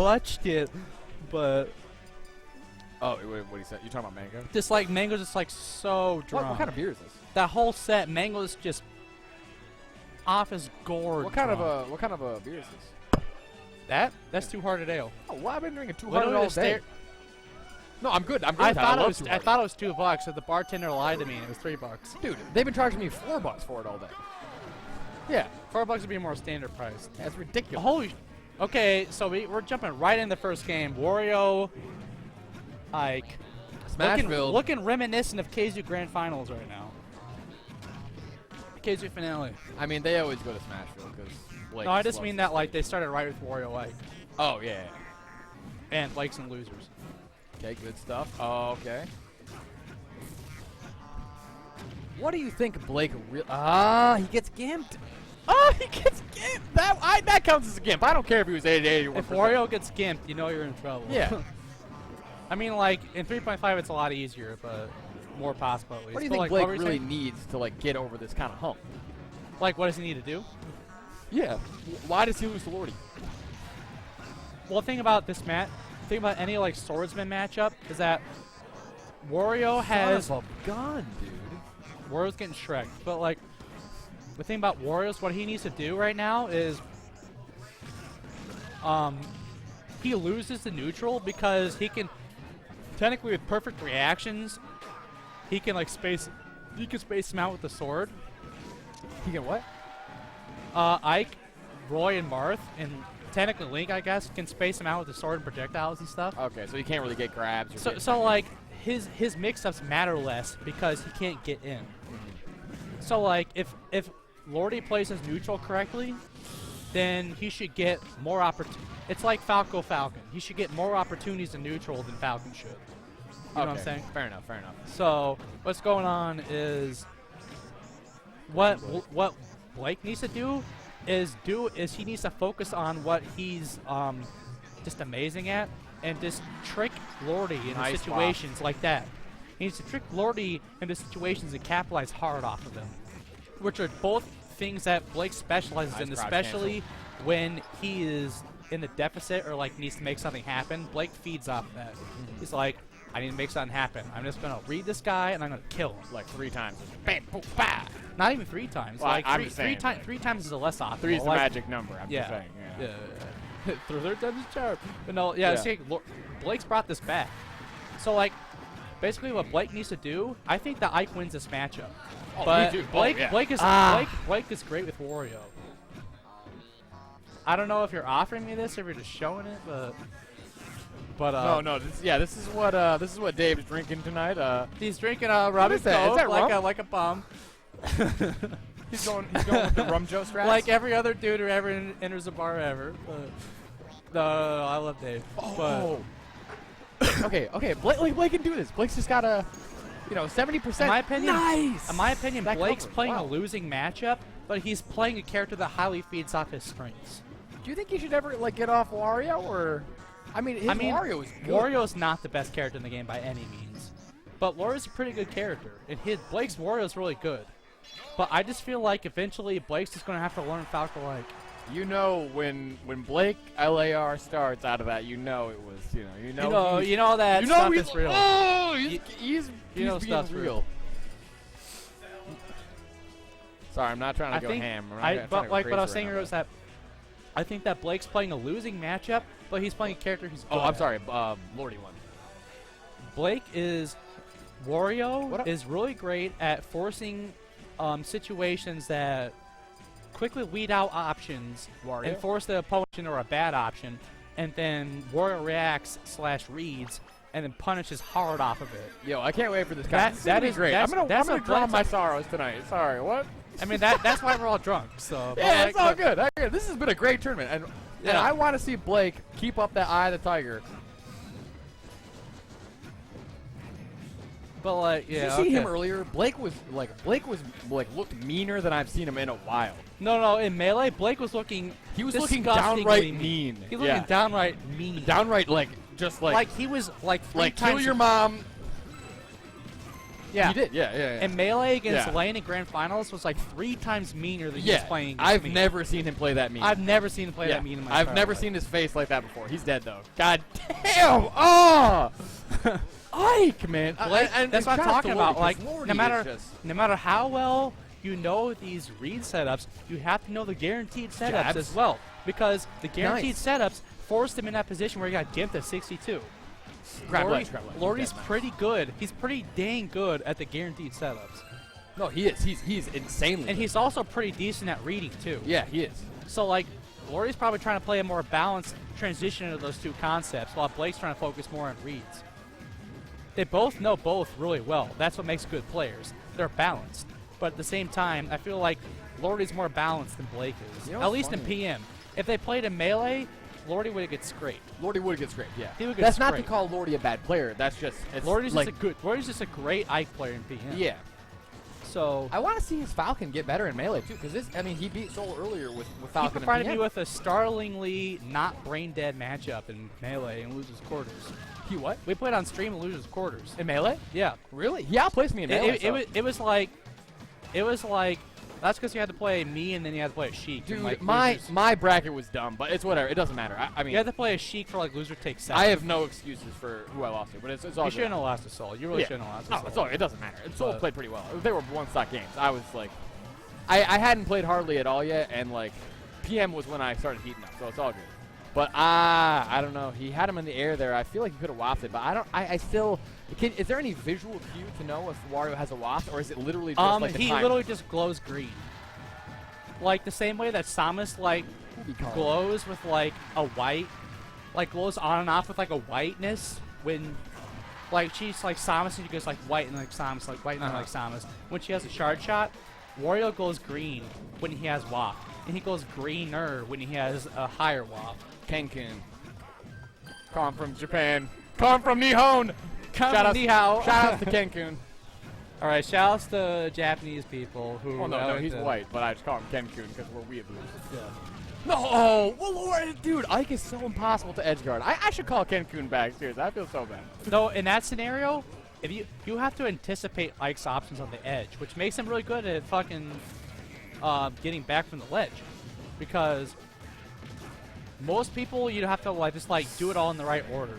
clutched it, but. Oh, wait, what he said? You talking about Mango? Just like Mango's just like so drunk. What kind of beer is this? That whole set, Mango's just off his gourd. What kind of a beer is this? That's Too Hard at Ale. Oh, well, I've been drinking 200 all day. No, I'm good. I thought it was $2, so the bartender lied to me and it was $3. Dude, they've been charging me $4 for it all day. Yeah, $4 would be more standard price. that's ridiculous. Holy. Okay, so we're jumping right in the first game. Wario, Ike. Smashville. Looking reminiscent of KZU Grand Finals right now. KZU finale. I mean, they always go to Smashville because Blake. No, I just mean that like they started right with Wario, Ike. Oh yeah. And Likes and Losers. Okay, good stuff. Oh, okay. What do you think Blake he gets gimped. Oh, he gets gimped. That counts as a gimp. I don't care if he was 80 or If Wario gets gimped, you know you're in trouble. Yeah. I mean, like, in 3.5 it's a lot easier, but more possible at least. What do you but think like, Blake really needs to, like, get over this kind of hump? Like, what does he need to do? Yeah. Why does he lose to Lordy? Well, think about this, Matt. Think about any, like, swordsman matchup is that Wario has... Son of a gun, dude. Wario's getting Shrek. But, like, the thing about Wario's, what he needs to do right now is... he loses the neutral because he can... Technically, with perfect reactions, he can, like, space him out with the sword. He can what? Ike, Roy, and Marth, and technically Link, I guess, can space him out with the sword and projectiles and stuff. Okay, so he can't really get grabs. Or So like, his mix-ups matter less because he can't get in. So, like, if Lordy plays his neutral correctly, then he should get more opportunities. It's like Falco Falcon. He should get more opportunities in neutral than Falcon should. You know what I'm saying? Fair enough, fair enough. So, what's going on is what Blake needs to do is he needs to focus on what he's just amazing at and just trick Lordy into situations like that. He needs to trick Lordy into situations and capitalize hard off of them, which are both things that Blake specializes in, especially when he is in the deficit or like needs to make something happen. Blake feeds off that. He's like, I need to make something happen. I'm just gonna read this guy and I'm gonna kill him like 3 times. Bam, boom, bah. Not even 3 times. Well, like I'm three times is a less optimal. 3 is the like, magic number. I'm just saying. Yeah. Third time's a charm. But no, see, Blake's brought this back. So like, basically what Blake needs to do, I think that Ike wins this matchup. Oh, but me too. Blake is great with Wario. I don't know if you're offering me this or if you're just showing it, but no. This is what Dave's drinking tonight. He's drinking a rum and coke like a bum. he's going with the rum Joe strats. Like every other dude who ever enters a bar ever. No, I love Dave. Oh. okay. Blake can do this. Blake's just gotta, 70%. In my opinion, nice. In my opinion, Blake's playing a losing matchup, but he's playing a character that highly feeds off his strengths. Do you think he should ever get off Wario or? I mean, Wario is good. Wario's not the best character in the game by any means, but Wario's a pretty good character, and Blake's Wario's really good. But I just feel like eventually Blake's just gonna have to learn Falco-like. When Blake LAR starts out of that, it was that stuff is real. Oh, he's being real. Sorry, I'm not trying to go ham. But what I was saying was that I think that Blake's playing a losing matchup, but he's playing a character he's good I'm sorry, Lordy won. Wario is really great at forcing situations that quickly weed out options and force the opponent into a bad option, and then Wario reacts/reads and then punishes hard off of it. Yo, I can't wait for this guy. That is great. I'm gonna drown my sorrows tonight. Sorry, what? I mean, that's why we're all drunk. So yeah, it's all good. This has been a great tournament, and I want to see Blake keep up that eye of the tiger. But did you see him earlier? Blake looked meaner than I've seen him in a while. No, in Melee, Blake was looking. He was looking downright mean. He was looking downright mean. Downright like he was like kill your mom. Yeah. He did, yeah. And Melee against Yeah. Lane in Grand Finals was like 3 times meaner than he was playing against I've me. never seen him play that mean. I've never seen him play that mean in my I've entire never life. seen his face like that before. He's dead, though. God damn! Oh! Ike, man. That's what I'm talking about. Like, Lordy no matter is just no matter how well you know these read setups, you have to know the guaranteed setups Jabs. as well. Because the guaranteed Nice. setups forced him in that position where he got gimped at 62. grab Lordy- ledge, grab ledge. Lordy's Nice. pretty good. He's pretty dang good at the guaranteed setups. No, he is. He's insanely. And good. he's also pretty decent at reading, too. Yeah, he is. So, like, Lordy's probably trying to play a more balanced transition into those two concepts, while Blake's trying to focus more on reads. They both know both really well. That's what makes good players. They're balanced. But at the same time, I feel like Lordy's more balanced than Blake is. You know At what's least in funny? PM. If they played in Melee, Lordy would get scraped. Lordy would get scraped, yeah. He would get That's not to scraped. call Lordy a bad player. That's just it's Lordy's like, just a great Ike player in PM. yeah. So I want to see his Falcon get better in Melee, too, because he beat Soul earlier with he Falcon and provided PM. me with a startlingly not brain dead matchup in Melee and loses quarters. He what? We played on stream and loses quarters. In Melee? Yeah. Really? He outplays me in Melee. It was like that's because you had to play me and then you had to play a Sheik. Dude, and, like, my losers- my bracket was dumb, but it's whatever. It doesn't matter. I mean, you had to play a Sheik for like loser take 7. I have no excuses for who I lost to, but it's all You good. shouldn't have lost to Soul. You really Yeah. shouldn't have lost to No, Soul. it's all, it doesn't matter. Soul But- played pretty well. They were one-stock games. I was like, I hadn't played hardly at all yet, and like, PM was when I started heating up, so it's all good. But I don't know. He had him in the air there. I feel like he could have wafted, but I don't. I still. Is there any visual cue to know if Wario has a waft, or is it literally just like the he time? literally just glows green. Like the same way that Samus like glows with like a white, like glows on and off with like a whiteness when, like she's like Samus and she goes like white and like Samus, like white and then like Samus. When she has a shard shot, Wario goes green when he has waft, and he goes greener when he has a higher waft. Kenkun. Come from Japan. Come from Nihon. Come Shout out, ni hao. shout out to Kenkun. All right, shouts to Japanese people who. Well, no, like he's to- white, but I just call him Kenkun because we're weeaboos. Yeah. No, oh, well, Lord, dude, Ike is so impossible to edgeguard. I should call Kenkun back, seriously. I feel so bad. No, in that scenario, if you have to anticipate Ike's options on the edge, which makes him really good at fucking getting back from the ledge, because most people you have to like just like do it all in the right order.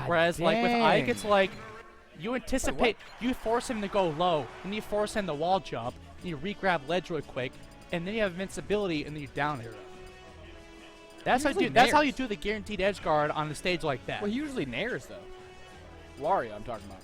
Whereas like with Ike, it's like you anticipate, you force him to go low, and you force him to wall jump, and you re-grab ledge really quick, and then you have invincibility, and then you down air. That's how you usually do. That's how nairs. you do the guaranteed edge guard on a stage like that. Well, he usually nairs, though. Wario, I'm talking about.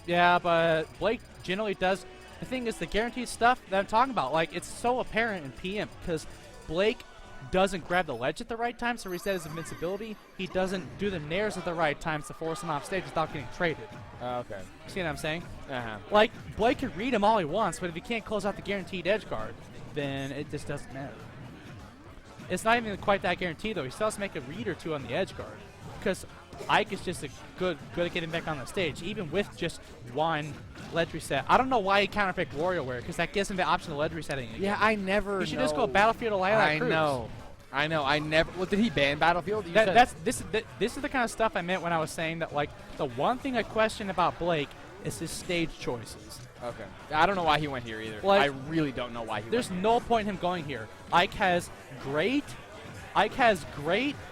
Yeah, but Blake generally does. The thing is, the guaranteed stuff that I'm talking about, like, it's so apparent in PM because Blake doesn't grab the ledge at the right time to reset his invincibility. He doesn't do the nairs at the right times to force him off stage without getting traded. Okay. See what I'm saying? Uh-huh. Like, Blake can read him all he wants, but if he can't close out the guaranteed edge guard, then it just doesn't matter. It's not even quite that guaranteed, though. He still has to make a read or two on the edge guard. Because Ike is just good at getting back on the stage, even with just one ledge reset. I don't know why he counterpicked WarioWare, because that gives him the option of ledge resetting again. Yeah, I never You should just go Battlefield or Lilac I Cruise. know. I never. Well, did he ban Battlefield? You said- This is the kind of stuff I meant when I was saying that, like, the one thing I question about Blake is his stage choices. Okay. I don't know why he went here either. Like, I really don't know why he There's went no point in him going here. Ike has great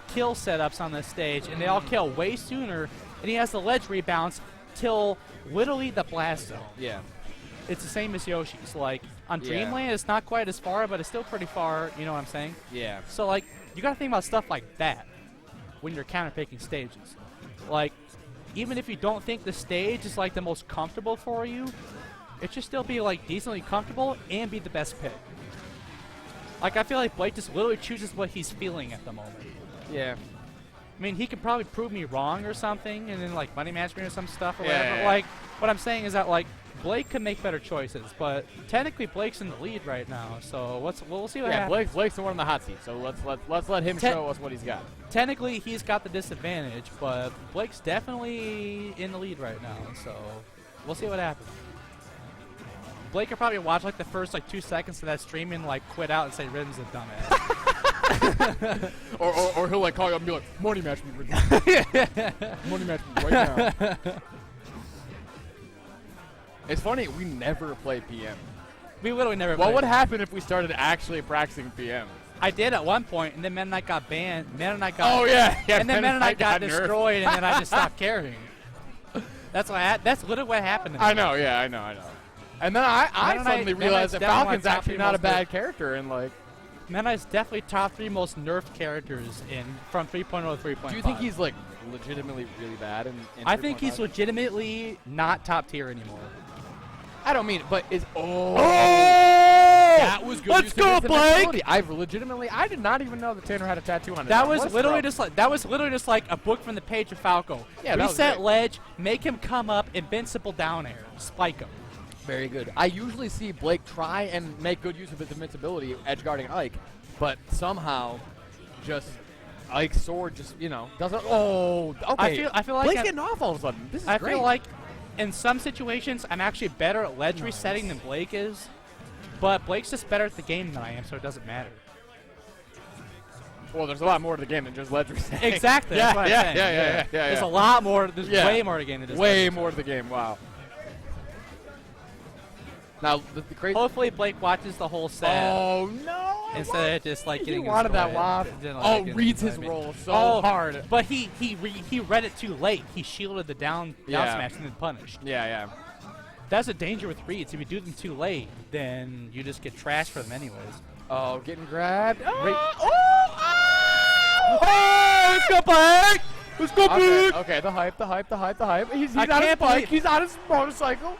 kill setups on this stage, and they all kill way sooner, and he has the ledge rebounds till literally the blast zone. here. It's the same as Yoshi's. Like, on Yeah. Dreamland, it's not quite as far, but it's still pretty far, you know what I'm saying? Yeah. So, like, you gotta think about stuff like that when you're counterpicking stages. Like, even if you don't think the stage is, like, the most comfortable for you, it should still be, like, decently comfortable and be the best pick. Like, I feel like Blake just literally chooses what he's feeling at the moment. Yeah. I mean, he could probably prove me wrong or something, and then, like, money match me or some stuff or Yeah, whatever. yeah, yeah. Like, what I'm saying is that, like, Blake could make better choices, but technically Blake's in the lead right now, so we'll see what Yeah. happens. Blake's the one in the hot seat, so let's let him show us what he's got. Technically, he's got the disadvantage, but Blake's definitely in the lead right now, so we'll see what happens. Blake could probably watch, like, the first, like, 2 seconds of that stream and, like, quit out and say Ridden's a dumbass. or he'll like call you up and be like, money match me, money match me right right now. It's funny, we never play PM. We literally never What played would it. happen if we started actually practicing PM? I did at one point, and then Mennonite got banned. Mennonite got Oh, yeah. and then Mennonite got nerfed. destroyed, and then I just stopped caring. That's literally what happened to me. I know, yeah, I know. And then I Mennonite- suddenly realized Mennonite's that definitely Falcon's my top actually three not a most bad character, and like, Mennonite's definitely top 3 most nerfed characters from 3.0 to 3.5. do you think he's like legitimately really bad in I think he's 3.5? legitimately not top tier anymore. I don't mean it, but is Oh! that was good. Let's use of go, invincibility. I did not even know that Tanner had a tattoo on his That arm. was What a literally scrub. just like a book from the page of Falco. Yeah, that was Reset great. ledge, make him come up, invincible down air, spike him. Very good. I usually see Blake try and make good use of his invincibility, edge guarding Ike, but somehow just Ike's sword just, doesn't. Oh, okay. I feel like Blake's getting off all of a sudden. This is I great. feel like in some situations I'm actually better at ledge resetting than Blake is, but Blake's just better at the game than I am, so it doesn't matter. Well, there's a lot more to the game than just ledge resetting. Exactly. Yeah, that's what I'm yeah, saying. yeah. There's a lot more. There's Yeah. way more to the game than just Way ledge more to the game. Wow. Now the crazy. Hopefully Blake watches the whole set Oh no! instead of just like He getting wanted that destroyed. waff. Didn't like Oh, getting reads his destroyed. role so Oh, hard. But he read it too late. He shielded the down Yeah. smash and then punished. Yeah. That's a danger with reads. If you do them too late, then you just get trashed for them anyways. Oh, getting grabbed. Re- Oh, let's go Blake! Let's go Okay, the hype. He's I on his can't bike. believe- He's on his motorcycle.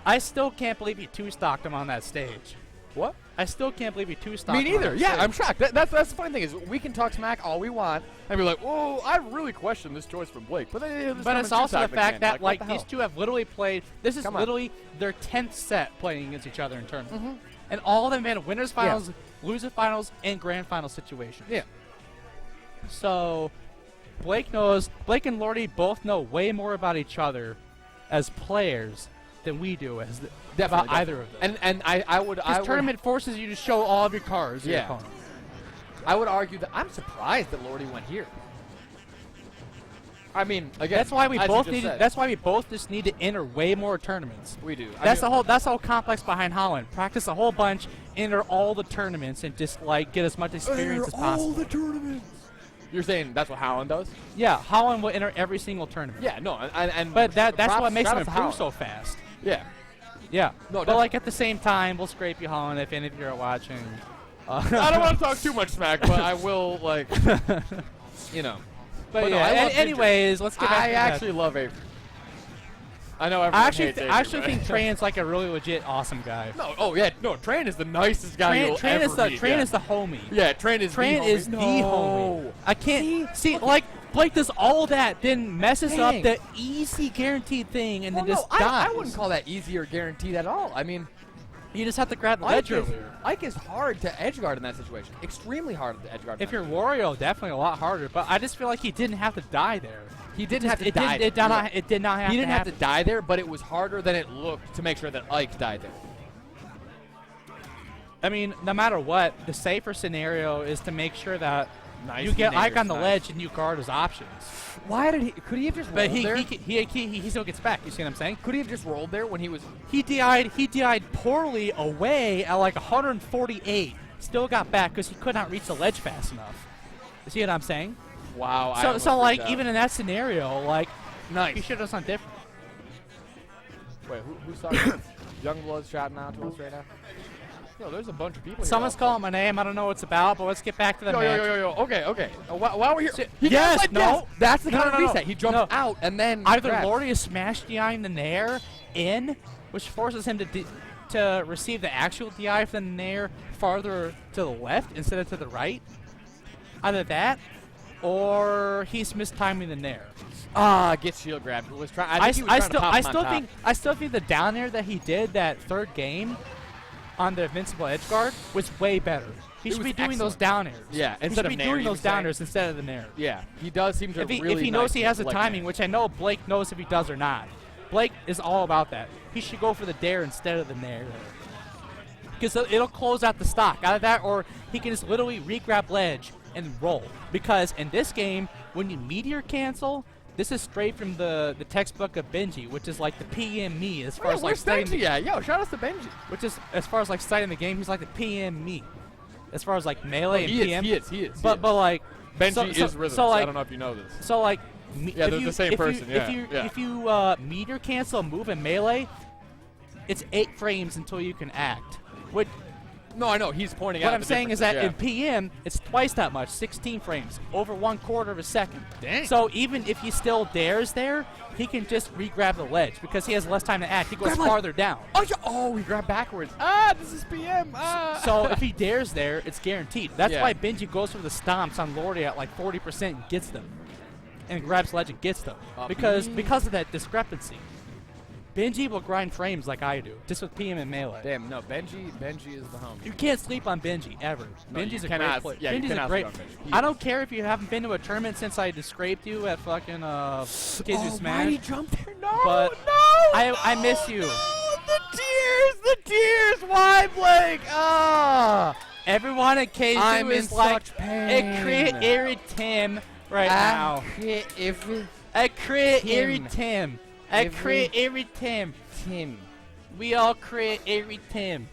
I still can't believe he two-stocked him on that stage. What? I still can't believe he two-stocked Me him on neither. that Yeah, stage. I'm shocked. That's the funny thing is we can talk smack all we want and be like, whoa, I really question this choice from Blake. But It's also the fact that like these two have literally played. This is Come on. literally their 10th set playing against each other in tournament, and all of them had winners finals, losers finals, and grand final situations. Yeah. So Blake and Lordy both know way more about each other as players than we do about either of them. And I would. This tournament forces you to show all of your cards. to your Yeah. opponent. I would argue that I'm surprised that Lordy went here. I mean, again, That's why we as you both just need. said, That's why we both just need to enter way more tournaments. we do. That's the whole complex behind Holland. Practice a whole bunch, enter all the tournaments, and just like get as much experience as possible. the tournaments. You're saying that's what Howland does? Yeah, Holland will enter every single tournament. Yeah, no, and But that's props- what makes him shout out to improve Howland. so fast. Yeah. Yeah. No, but like at the same time, we'll scrape you, Holland, if any of you are watching. I don't want to talk too much smack, but I will, like, But no, yeah. I love Anyways, let's get back I to that. actually love Avery. I know everyone I actually, hates Avery, I actually but- think Train's like a really legit awesome guy. No, oh yeah, no, Train is the nicest guy you'll Train ever is the meet. Train yeah. is the homie. Yeah, Train is Train the is homie. the No. homie. I can't see like Blake does all that, then messes Dang. up the easy guaranteed thing, and Well, then no, just dies. I wouldn't call that easy or guaranteed at all. I mean, You just have to grab the Ike ledge earlier. is hard to edge guard in that situation. Extremely hard to edge guard. If you're Wario, definitely a lot harder. But I just feel like he didn't have to die there. he didn't have to It die. did not. It did not have. He to didn't have to happen. die there, but it was harder than it looked to make sure that Ike died there. I mean, no matter what, the safer scenario is to make sure that Nice. you get Ike on the nice. ledge and you guard his options. Why did he? Could he have just But rolled there? he still gets back. You see what I'm saying? Could he have just rolled there when he was? He died poorly away at like 148. Still got back because he could not reach the ledge fast enough. You see what I'm saying? Wow. I So almost like freaked out. even in that scenario, like nice. he should have done something different. Wait, who's talking? Youngblood's shouting out to us right now. Yo, there's a bunch of people. Someone's here calling my name. I don't know what it's about, but let's get back to the Yo, match. yo. Okay. While we're here, he yes, does like no. this. That's the No, kind of no, no. reset. He jumps No. out and then Either grabs. Lordy is smash DIing the Nair in, which forces him to receive the actual DI from the Nair farther to the left instead of to the right. Either that, or he's mistiming the Nair. Gets shield grabbed. Was trying. I think he was trying to pop him on top. still think the down air that he did that third game on the Invincible Edge Guard was way better. He It should was be doing those excellent. down airs. Yeah, he instead should of be Nair, doing you those were down saying? airs instead of the Nair. Yeah, he does seem to. If he, really if he knows nice he has the leg timing, Nair. which I know Blake knows if he does or not. Blake is all about that. He should go for the dare instead of the Nair. Because it'll close out the stock. Either that or he can just literally re-grab ledge and roll. Because in this game, when you meteor cancel, This is straight from the textbook of Benji, which is like the PM me as far Oh, as like where's studying Benji at? Yo, shout out to Benji. which is as far as like studying the game, he's like the PM me. As far as like melee and PM. He is. But like Benji so, is Rhythms. so like I don't know if you know this. so like Yeah, if they're you, the same if person, You, yeah. If you meter cancel a move in melee, it's 8 frames until you can act. Which No, I know. He's pointing out what I'm the saying is that differences, in PM, it's twice that much, 16 frames, over 1/4 of a second. Dang. So even if he still dares there, he can just re-grab the ledge because he has less time to act. He goes Grab ledge. farther down. Oh, he grabbed backwards. Ah, this is PM. Ah. So if he dares there, it's guaranteed. That's Yeah. why Benji goes for the stomps on Lordy at like 40% and gets them. And grabs ledge and gets them. Because of that discrepancy. Benji will grind frames like I do, just with PM and melee. Damn, no, Benji is the homie. You can't sleep on Benji, ever. No, Benji's you a cannot- great player. yeah, you Benji's a cannot great. sleep on Benji. He I is. don't care if you haven't been to a tournament since I scraped you at fucking Kids Who Why Smash. did he jump there? No, But no. I miss you. The tears. Why, Blake? Ah. Everyone at Kids I'm is in like, such pain. it create Tim right now. I create Tim. Tim. I create Tim. Tim. We all create Tim.